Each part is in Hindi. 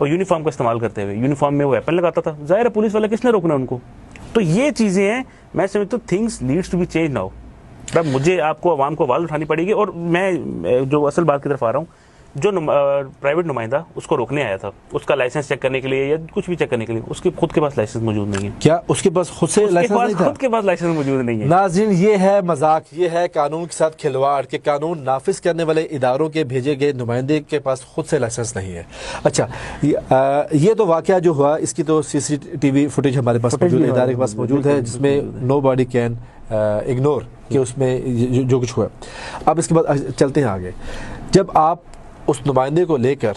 और यूनिफॉर्म का इस्तेमाल करते हुए, यूनिफॉर्म में वो वेपन लगाता था, जाहिर है पुलिस वाला किसने रोकना उनको। तो ये चीज़ें हैं, मैं समझता हूँ things needs to be change now. तब मुझे आपको आवाम को आवाज़ उठानी पड़ेगी। और मैं जो असल बात की तरफ आ रहा हूँ, जो प्राइवेट नुमाइंदा उसको रोकने आया था, उसका लाइसेंस चेक करने के लिए या कुछ भी चेक करने के लिए, उसके खुद के पास लाइसेंस मौजूद नहीं है। क्या उसके पास खुद से लाइसेंस नहीं था? खुद के पास लाइसेंस मौजूद नहीं है। नाज़रीन, ये है मजाक, ये है कानून के साथ खिलवाड़ के कानून नाफिज करने वाले इदारों के भेजे गए नुमाइंदे के पास खुद से लाइसेंस नहीं है। अच्छा, ये तो वाकया जो हुआ, इसकी तो CCTV फुटेज हमारे पास मौजूद है, इदारे के पास मौजूद है, जिसमें नो बॉडी कैन इग्नोर कि उसमें जो कुछ हुआ। अब इसके बाद चलते हैं आगे। जब आप उस नुमाइंदे को लेकर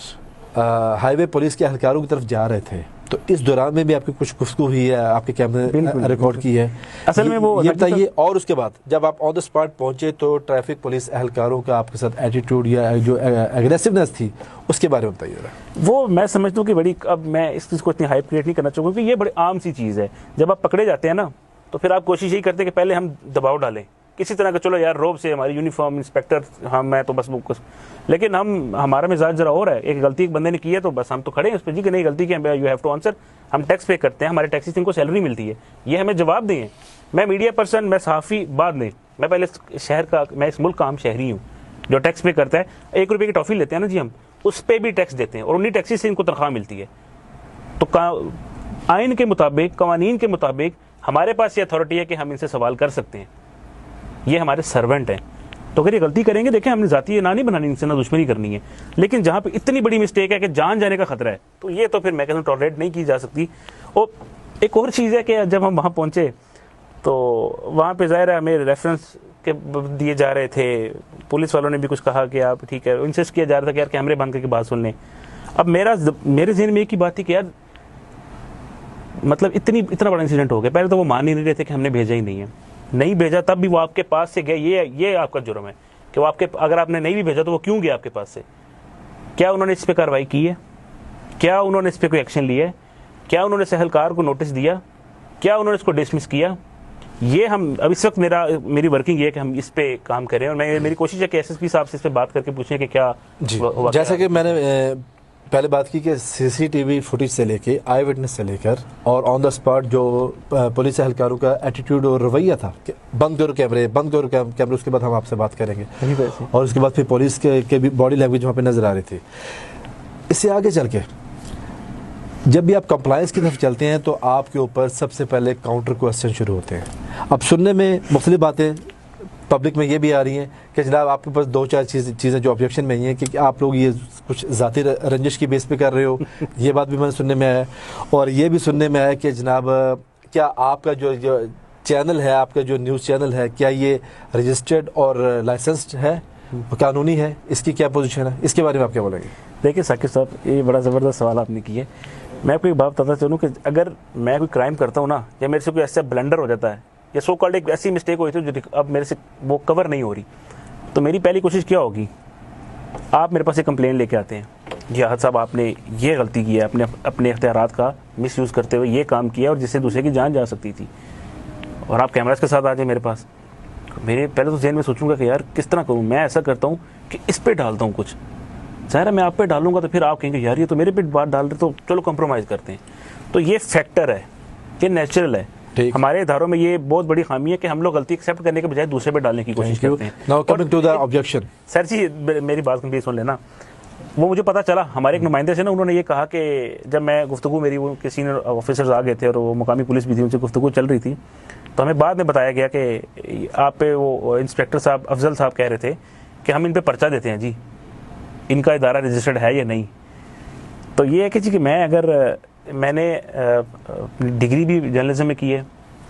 हाईवे पुलिस के एहलकारों की तरफ जा रहे थे, तो इस दौरान में भी आपकी कुछ गुफ्तगू हुई है, आपके कैमरे रिकॉर्ड की है असल में वो ये बताइए। और उसके बाद जब आप ऑन द स्पॉट पहुंचे तो ट्रैफिक पुलिस एहलकारों का आपके साथ एटीट्यूड या जो एग्रेसिवनेस थी, उसके बारे में बताइए। वो मैं समझता हूँ कि बड़ी, अब मैं इस चीज़ को इतनी हाइप क्रिएट नहीं करना चाहूँगा, क्योंकि ये बड़ी आम सी चीज़ है। जब आप पकड़े जाते हैं ना, तो फिर आप कोशिश यही करते हैं कि पहले हम दबाव डालें किसी तरह का, चलो यार रोब से हमारी यूनिफॉर्म इंस्पेक्टर, हम मैं तो बस वो कुछ, लेकिन हमारा मिजाज जरा और है। एक गलती एक बंदे ने की है तो बस हम तो खड़े हैं उस पर जी कि नहीं गलती की, यू हैव टू आंसर। हम टैक्स पे करते हैं, हमारे टैक्सी से इनको सैलरी मिलती है, ये हमें जवाब दें। मैं मीडिया पर्सन, मैं सहाफ़ी बाद में, मैं पहले शहर का, मैं इस मुल्क का आम शहरी हूँ जो टैक्स पे करता है। 1 रुपये की टॉफ़ी लेते हैं ना जी, हम उस पर भी टैक्स देते हैं और उन्हीं टैक्सी से इनको तनख्वाह मिलती है। तो आइन के मुताबिक, कवानीन के मुताबिक हमारे पास ये अथॉरिटी है कि हम इनसे सवाल कर सकते हैं, ये हमारे सर्वेंट हैं। तो अगर ये गलती करेंगे, देखें हमने जाती ना नहीं बनानी, इनसे ना दुश्मनी करनी है, लेकिन जहाँ पे इतनी बड़ी मिस्टेक है कि जान जाने का खतरा है, तो ये तो फिर मैं कहता हूँ टॉलरेट नहीं की जा सकती। और एक और चीज़ है कि जब हम वहाँ पहुँचे तो वहाँ पे ज़ाहिर है हमें रेफरेंस के दिए जा रहे थे, पुलिस वालों ने भी कुछ कहा कि आप ठीक है, इंसिस्ट किया जा रहा था कि यार कैमरे बंद करके बात सुन लें। अब मेरे जहन में एक ही बात थी कि यार मतलब इतना बड़ा इंसिडेंट हो गया, पहले तो वो मान ही नहीं रहे थे कि हमने भेजा ही नहीं है, नहीं भेजा तब भी वो आपके पास से गए, ये आपका जुर्म है कि वो आपके, अगर आपने नहीं भी भेजा तो वो क्यों गया आपके पास से? क्या उन्होंने इस पर कार्रवाई की है? क्या उन्होंने इस पर कोई एक्शन लिया है? क्या उन्होंने सहलकार को नोटिस दिया? क्या उन्होंने इसको डिसमिस किया? ये हम अब इस वक्त मेरी वर्किंग ये है कि हम इस पे काम करें, और मेरी कोशिश है कि SSP साहब से इस पे बात करके पूछें कि क्या जैसा कि मैंने पहले बात की कि CCTV फुटेज से लेके, आई विटनेस से लेकर और ऑन द स्पॉट जो पुलिस एहलकारों का एटीट्यूड और रवैया था कि बंद करो कैमरे, उसके बाद हम आपसे बात करेंगे, और उसके बाद फिर पुलिस के भी बॉडी लैंग्वेज वहाँ पे नज़र आ रही थी। इससे आगे चल के जब भी आप कंप्लायंस की तरफ चलते हैं तो आपके ऊपर सबसे पहले काउंटर क्वेश्चन शुरू होते हैं। अब सुनने में मुख्तलिफ बातें पब्लिक में ये भी आ रही हैं कि जनाब आपके पास 2-4 चीज़ें जो ऑब्जेक्शन में ही हैं कि आप लोग ये कुछ ज़ाती रंजिश की बेस पे कर रहे हो, ये बात भी मैंने सुनने में आया। और ये भी सुनने में आया कि जनाब क्या आपका जो चैनल है, आपका जो न्यूज़ चैनल है, क्या ये रजिस्टर्ड और लाइसेंस्ड है, कानूनी है, इसकी क्या पोजीशन है? इसके बारे में आप क्या बोलेंगे? देखिए साकिब साहब, ये बड़ा ज़बरदस्त सवाल आपने किया है। मैं आपको एक बात बताता चलूँ कि अगर मैं कोई क्राइम करता हूँ ना, या मेरे से कोई ऐसा ब्लंडर हो जाता है या सो कॉल्ड एक ऐसी मिस्टेक हुई थी जो अब मेरे से वो कवर नहीं हो रही, तो मेरी पहली कोशिश क्या होगी, आप मेरे पास एक कंप्लेन लेके आते हैं, जी हाद साहब आपने ये गलती की है, अपने इख्तियारात का मिसयूज़ करते हुए ये काम किया और जिससे दूसरे की जान जा सकती थी, और आप कैमरास के साथ आ जाए मेरे पास। मेरे पहले तो जहन में सोचूंगा कि यार किस तरह करूँ। मैं ऐसा करता हूँ कि इस पर डालता हूँ कुछ, ज़ाहिर है मैं आप पे डालूंगा तो फिर आप कहेंगे यार ये तो मेरे पे बात डाल रहे, तो चलो कंप्रोमाइज़ करते हैं। तो ये फैक्टर है, ये नेचुरल है। हमारे इदारों में ये बहुत बड़ी खामी है कि हम लोग गलती एक्सेप्ट करने के बजाय दूसरे पे डालने की कोशिश करते हैं। Now coming to the objection, sir ji मेरी बात कंप्लीट सुन लेना। वो मुझे पता चला हमारे एक नुमाइंदे से ना, उन्होंने ये कहा कि जब मैं गुफ्तगू, मेरी वो के सीनियर ऑफिसर्स आ गए थे और वो मुकामी पुलिस भी थी, उनसे गुफ्तगू चल रही थी, तो हमें बाद में बताया गया कि आप पे वो इंस्पेक्टर साहब अफजल साहब कह रहे थे कि हम इन पे पर्चा देते हैं जी, इनका इदारा रजिस्टर्ड है या नहीं। तो ये है कि जी कि मैंने डिग्री भी जर्नलिज्म में की है,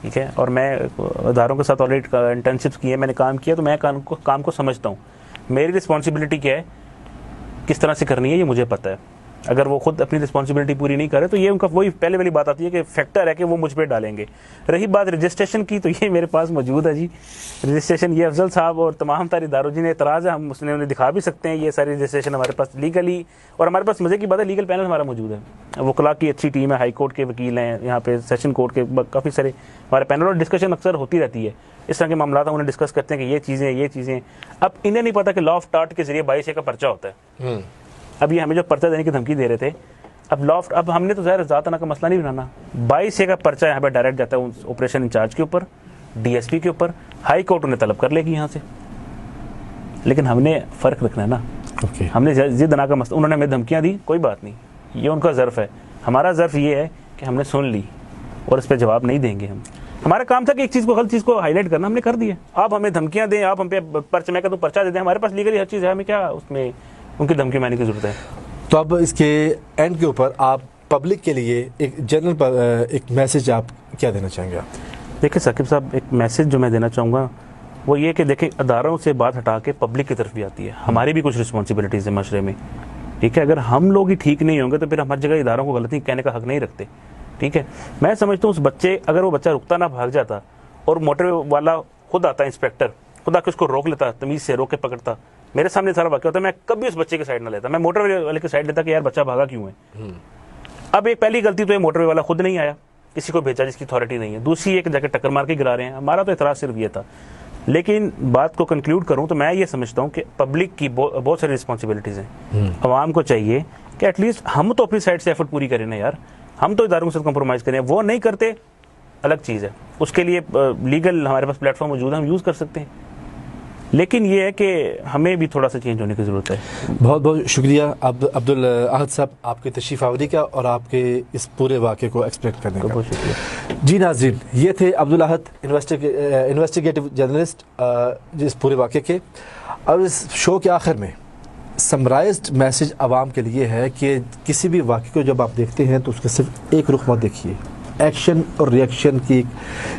ठीक है, और मैं इदारों के साथ ऑलरेडी इंटर्नशिप्स की है, मैंने काम किया, तो मैं काम को समझता हूँ। मेरी रिस्पॉन्सिबिलिटी क्या है, किस तरह से करनी है, ये मुझे पता है। अगर वो खुद अपनी रिस्पॉन्सिबिलिटी पूरी नहीं करे तो ये उनका वही पहले वाली बात आती है कि फैक्टर है कि वो मुझ पर डालेंगे। रही बात रजिस्ट्रेशन की, तो ये मेरे पास मौजूद है जी रजिस्ट्रेशन, ये अफजल साहब और तमाम तारी इदारों जी ने एतराज़ है, हम उसने उन्हें दिखा भी सकते हैं ये सारी रजिस्ट्रेशन हमारे पास लीगली, और हमारे पास मज़े की बात है लीगल पैनल हमारा मौजूद है, वकला की अच्छी टीम है, हाई कोर्ट के वकील हैं यहाँ पे, सेशन कोर्ट के काफ़ी सारे हमारे पैनल, और डिस्कशन अक्सर होती रहती है इस तरह के मामला, उन्हें डिस्कस करते हैं कि ये चीज़ें। अब इन्हें नहीं पता कि लॉ ऑफ टार्ट के जरिए 22A का पर्चा होता है। अब ये हमें जो पर्चा देने की धमकी दे रहे थे, अब लॉफ्ट, अब हमने तो ज़ाहिर ज़ातना का मसला नहीं बनाना, 22A का पर्चा यहाँ पे डायरेक्ट जाता है उस ऑपरेशन इंचार्ज के ऊपर, DSP के ऊपर, हाई कोर्ट उन्हें तलब कर लेगी यहाँ से। लेकिन हमने फ़र्क रखना है ना, हमने जिद-दना का मसला, उन्होंने हमें धमकियाँ दी, कोई बात नहीं, ये उनका ज़र्फ़ है। हमारा ज़र्फ़ ये है कि हमने सुन ली और इस पर जवाब नहीं देंगे हम। हमारा काम था कि एक चीज़ को, गलत चीज़ को हाईलाइट करना, हमने कर दिया। आप हमें धमकियाँ दें, आप हम पे पर्चा, मैं कहता हूँ पर्चा दे दें, हमारे पास लीगली हर चीज़ है, हमें क्या उसमें उनकी धमकी मानने की ज़रूरत है। तो अब इसके एंड के ऊपर आप पब्लिक के लिए एक जनरल एक मैसेज आप क्या देना चाहेंगे? आप देखिए साकिब साहब, एक मैसेज जो मैं देना चाहूँगा वो ये कि देखिए, अदारों से बात हटा के पब्लिक की तरफ भी आती है, हमारी भी कुछ रिस्पॉन्सिबिलिटीज़ है माशरे में, ठीक है। अगर हम लोग ही ठीक नहीं होंगे तो फिर हम हर जगह इदारों को गलती कहने का हक नहीं रखते, ठीक है। मैं समझता हूँ उस बच्चे, अगर वो बच्चा रुकता ना, भाग जाता और मोटरवे वाला खुद आता, इंस्पेक्टर खुद आके उसको रोक लेता, तमीज़ से रोक के पकड़ता, मेरे सामने सारा वाक़या होता, मैं कभी उस बच्चे की साइड ना लेता, मैं मोटरवे वाले की साइड लेता कि यार बच्चा भागा क्यों है। अब एक पहली गलती तो ये मोटरवे वाला खुद नहीं आया, किसी को भेजा जिसकी अथॉरिटी नहीं है। दूसरी, एक जाके टक्कर मार के गिरा रहे हैं। हमारा तो एतराज़ सिर्फ ये था। लेकिन बात को कंक्लूड करूं तो मैं ये समझता हूं कि पब्लिक की बहुत सारी रिस्पॉन्सिबिलिटीज़ हैं। अवाम को चाहिए कि एटलीस्ट हम तो अपनी साइड से एफर्ट पूरी करें ना यार, हम तो इदारों के साथ कॉम्प्रोमाइज़ करें। वो नहीं करते, अलग चीज़ है, उसके लिए लीगल हमारे पास प्लेटफॉर्म मौजूद है, हम यूज़ कर सकते हैं। लेकिन ये है कि हमें भी थोड़ा सा चेंज होने की ज़रूरत है। बहुत बहुत शुक्रिया अब्दुल अहद साहब, आपकी तशरीफ़ आवरी का और आपके इस पूरे वाक़े को एक्सप्लेन करने का। बहुत शुक्रिया जी नाज़रीन, ये थे अब्दुल अहद, इन्वेस्टिगेटिव जर्नलिस्ट इस पूरे वाक़े के। अब इस शो के आखिर में समराइज्ड मैसेज आवाम के लिए है कि किसी भी वाक़े को जब आप देखते हैं तो उसका सिर्फ एक रुख मत देखिए, एक्शन और रिएक्शन की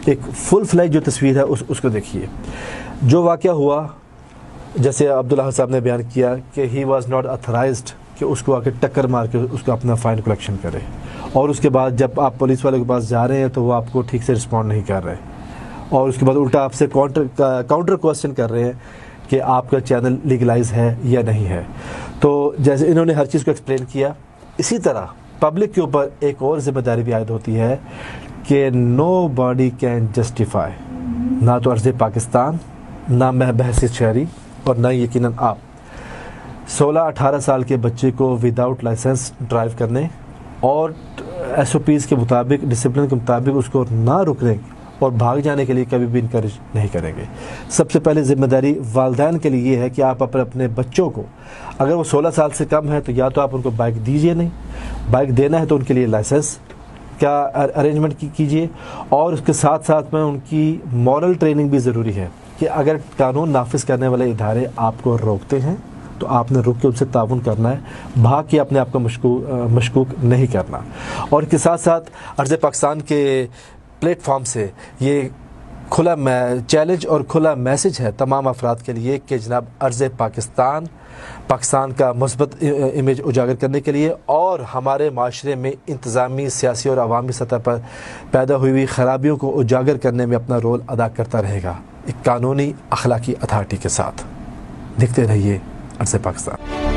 एक फुल फ्लैज जो तस्वीर है उसको देखिए। जो वाक़या हुआ, जैसे अब्दुल अहद साहब ने बयान किया कि ही वाज नॉट अथराइज्ड कि उसको आके टक्कर मार के उसको अपना फ़ाइन कलेक्शन करे, और उसके बाद जब आप पुलिस वाले के पास जा रहे हैं तो वो आपको ठीक से रिस्पॉन्ड नहीं कर रहे, और उसके बाद उल्टा आपसे काउंटर क्वेश्चन कर रहे हैं कि आपका चैनल लीगलाइज है या नहीं है। तो जैसे इन्होंने हर चीज़ को एक्सप्लेन किया, इसी तरह पब्लिक के ऊपर एक और जिम्मेदारी भी आयद होती है कि नो बॉडी कैन जस्टिफाई, ना तो अर्ज़ पाकिस्तान, ना बहसीत शहरी, और ना यकीनन आप 16-18 साल के बच्चे को विदाउट लाइसेंस ड्राइव करने और SOPs के मुताबिक, डिसिप्लिन के मुताबिक उसको ना रुकने और भाग जाने के लिए कभी भी इनकरेज नहीं करेंगे। सबसे पहले जिम्मेदारी वालिदैन के लिए ये है कि आप अपने बच्चों को, अगर वो 16 साल से कम है तो या तो आप उनको बाइक दीजिए नहीं, बाइक देना है तो उनके लिए लाइसेंस का अरेंजमेंट कीजिए, और उसके साथ साथ में उनकी मॉरल ट्रेनिंग भी ज़रूरी है कि अगर कानून नाफिज करने वाले इदारे आपको रोकते हैं तो आपने रुक के उनसे ताउन करना है, भाग के अपने आप को मशकूक नहीं करना। और इसके साथ साथ अर्ज़ पाकिस्तान के प्लेटफॉर्म से ये खुला चैलेंज और खुला मैसेज है तमाम अफराद के लिए कि जनाब अर्ज़ पाकिस्तान का मुस्बत इमेज उजागर करने के लिए और हमारे माशरे में इंतज़ामी, सियासी और अवामी सतह पर पैदा हुई ख़राबियों को उजागर करने में अपना रोल अदा करता रहेगा, एक कानूनी अखलाकी अथॉरिटी के साथ। देखते रहिए अर्ज़ पाकिस्तान।